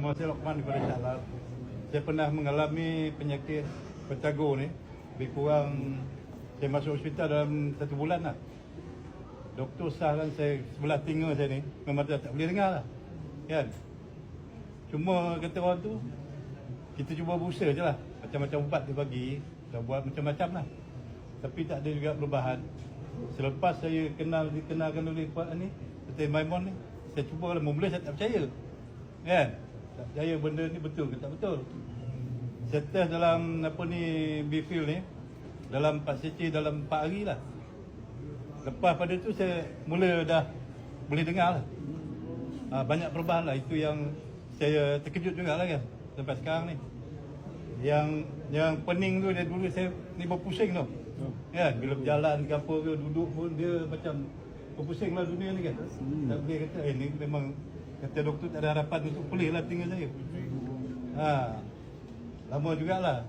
Nama saya Lokman daripada Shah Alam. Saya pernah mengalami penyakit Vertigo ni. Lebih kurang saya masuk hospital dalam 1 bulan lah. Doktor sahkan saya sebelah telinga saya ni memang tak boleh dengar lah. Kan? Cuma kata orang tu, kita cuba berusaha je lah. Macam-macam ubat dia bagi, dah buat macam-macam lah. Tapi tak ada juga perubahan. Selepas saya dikenalkan oleh Pak ni, Dr. Maimon ni, saya cuba lah, mula saya tak percaya. Kan? Tak percaya benda ni betul ke tak betul. Saya test dalam apa ni, Bifil ni, dalam 4 cc dalam 4 hari lah. Lepas pada tu saya mula dah boleh dengar lah. Banyak perubahan lah. Itu yang saya terkejut juga lah kan. Sampai sekarang ni. Yang pening tu dia dulu saya ni berpusing tau. Kan? Bila berjalan ke apa ke, duduk pun dia macam berpusing lah dunia ni kan. Tak boleh kata, ni memang kata doktor tak ada harapan untuk pulih lah tinggal saya. Lama jugalah.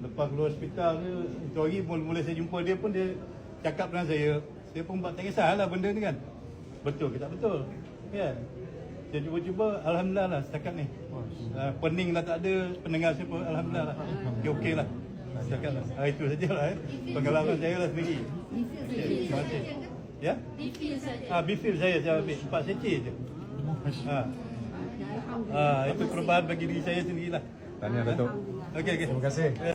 Lepas keluar hospital tu, itu hari mula saya jumpa dia pun dia cakap dengan saya pun tak kisahlah benda ni kan. Betul ke tak betul? Kan? Saya cuba-cuba, alhamdulillah lah setakat ni. Pening lah tak ada, pendengar saya pun alhamdulillah lah. Okey lah. Setakat lah. Itu sajalah pengalaman saya lah sendiri. Okay, terima kasih. Ya? Bifil saja. Bifil saya ambil 4 cc je. Itu perubahan bagi diri saya sendirilah. Tahniah Datuk. Okey. Terima kasih.